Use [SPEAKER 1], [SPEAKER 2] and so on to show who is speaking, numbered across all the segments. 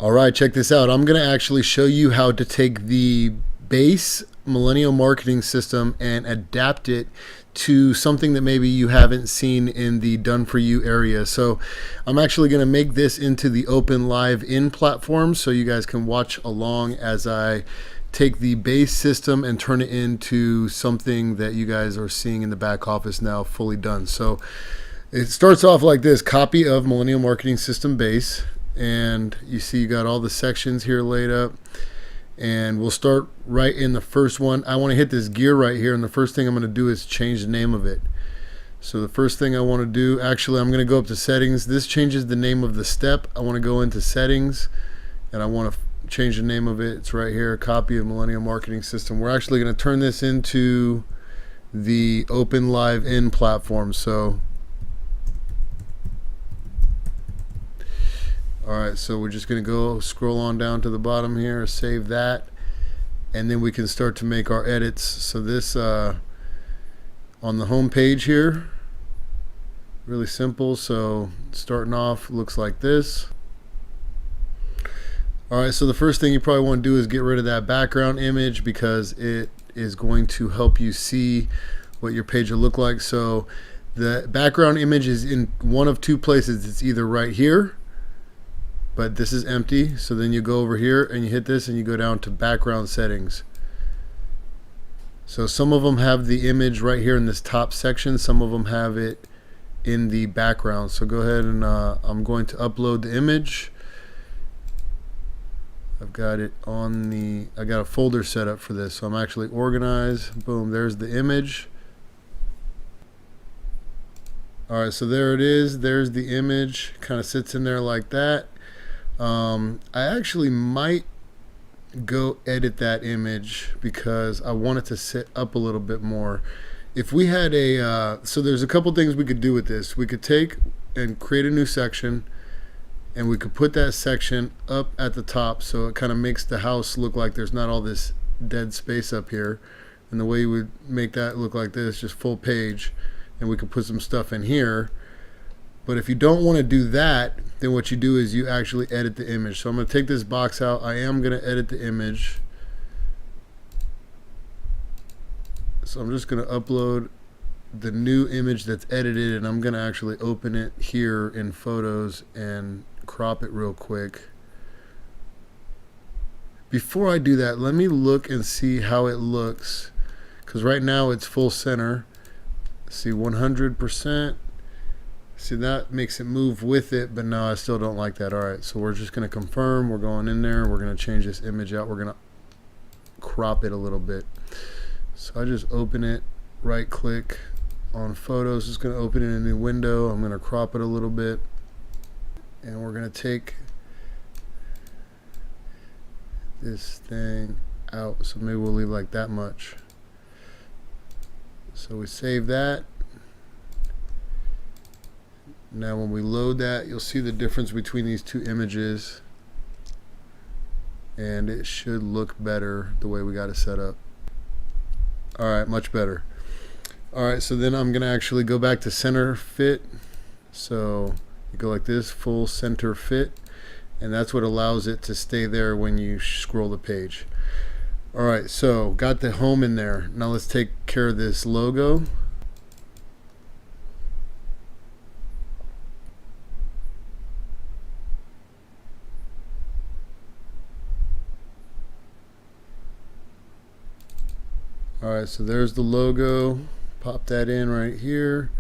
[SPEAKER 1] All right, check this out. I'm going to actually show you how to take the base millennial marketing system and adapt it to something that maybe you haven't seen in the done for you area. So I'm actually going to make this into the open live in platform so you guys can watch along as I take the base system and turn it into something that you guys are seeing in the back office now fully done. So it starts off like this: copy of millennial marketing system base. And you see you got all the sections here laid up, and we'll start right in the first one. I want to hit this gear right here, and the first thing I'm going to do is change the name of it. So the first thing I want to do, actually I'm going to go up to settings. This changes the name of the step. I want to go into settings and I want to change the name of it. It's right here, copy of millennial marketing system. We're actually going to turn this into the open live in platform. So alright, so we're just going to go scroll on down to the bottom here, save that, and then we can start to make our edits. So this on the home page here, really simple. So starting off looks like this. Alright, so the first thing you probably want to do is get rid of that background image because it is going to help you see what your page will look like. So the background image is in one of two places. It's either right here, but this is empty. So then you go over here and you hit this and you go down to background settings. So some of them have the image right here in this top section. Some of them have it in the background. So go ahead and I'm going to upload the image. I've got it on I got a folder set up for this. So I'm actually organized. Boom, there's the image. All right, so there it is. There's the image. Kind of sits in there like that. I actually might go edit that image because I want it to sit up a little bit more. If we had so there's a couple things we could do with this. We could take and create a new section, and we could put that section up at the top so it kind of makes the house look like there's not all this dead space up here. And the way you would make that look like this, just full page, and we could put some stuff in here. But if you don't want to do that, then what you do is you actually edit the image. So I'm going to take this box out. I am going to edit the image. So I'm just going to upload the new image that's edited, and I'm going to actually open it here in Photos and crop it real quick. Before I do that, let me look and see how it looks, because right now it's full center. See, 100%. See, that makes it move with it, but no, I still don't like that. All right, so we're just going to confirm. We're going in there. We're going to change this image out. We're going to crop it a little bit. So I just open it, right click on Photos. It's going to open in a new window. I'm going to crop it a little bit. And we're going to take this thing out. So maybe we'll leave like that much. So we save that. Now when we load that, you'll see the difference between these two images, and it should look better the way we got it set up. Alright, much better. Alright, so then I'm going to actually go back to center fit. So you go like this, full center fit, and that's what allows it to stay there when you scroll the page. Alright, so got the home in there. Now let's take care of this logo. Alright, so there's the logo. Pop that in right here.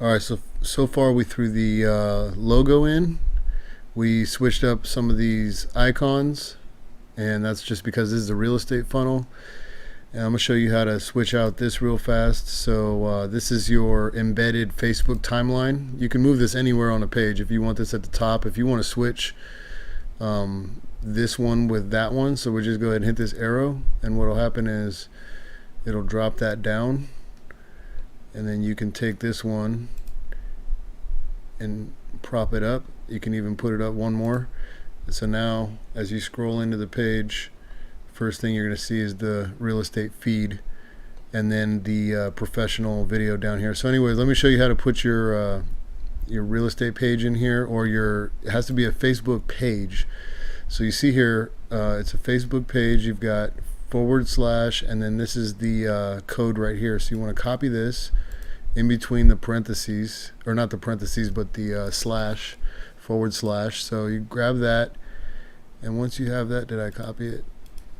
[SPEAKER 1] Alright, so far we threw the logo in. We switched up some of these icons, and that's just because this is a real estate funnel. And I'm going to show you how to switch out this real fast. So this is your embedded Facebook timeline. You can move this anywhere on a page. If you want this at the top, if you want to switch this one with that one, so we just go ahead and hit this arrow, and what will happen is it'll drop that down, and then you can take this one and prop it up. You can even put it up one more. So now as you scroll into the page, first thing you're going to see is the real estate feed, and then the professional video down here. So anyways, let me show you how to put your your real estate page in here, or it has to be a Facebook page. So you see here, it's a Facebook page. You've got / and then this is the code right here. So you want to copy this in between the parentheses, or not the parentheses, but the / So you grab that, and once you have that, did I copy it?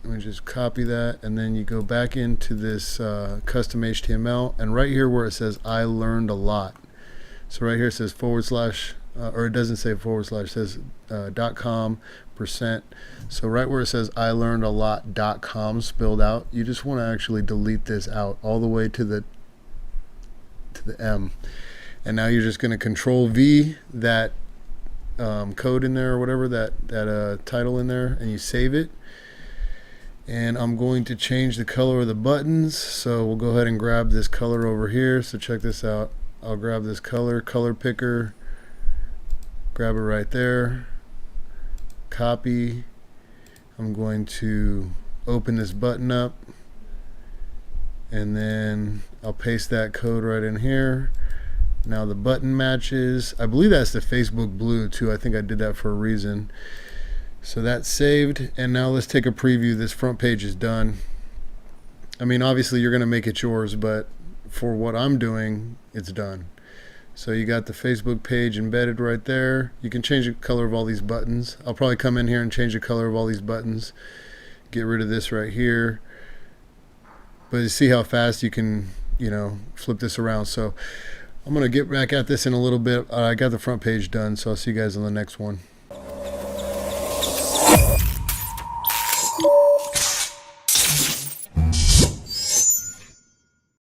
[SPEAKER 1] Let me just copy that, and then you go back into this custom HTML, and right here where it says I learned a lot. So right here it says / or it doesn't say / it says .com%. So right where it says I learned a lot.com spelled out, you just want to actually delete this out all the way to the M. And now you're just going to Control V that code in there, or whatever, that title in there, and you save it. And I'm going to change the color of the buttons, so we'll go ahead and grab this color over here. So check this out. I'll grab this color picker, grab it right there, copy. I'm going to open this button up, and then I'll paste that code right in here. Now the button matches. I believe that's the Facebook blue too. I think I did that for a reason. So that's saved, and now let's take a preview. This front page is done. I mean, obviously you're going to make it yours, but for what I'm doing, it's done. So you got the Facebook page embedded right there. You can change the color of all these buttons. I'll probably come in here and change the color of all these buttons. Get rid of this right here. But you see how fast you can, flip this around. So I'm going to get back at this in a little bit. I got the front page done, so I'll see you guys on the next one.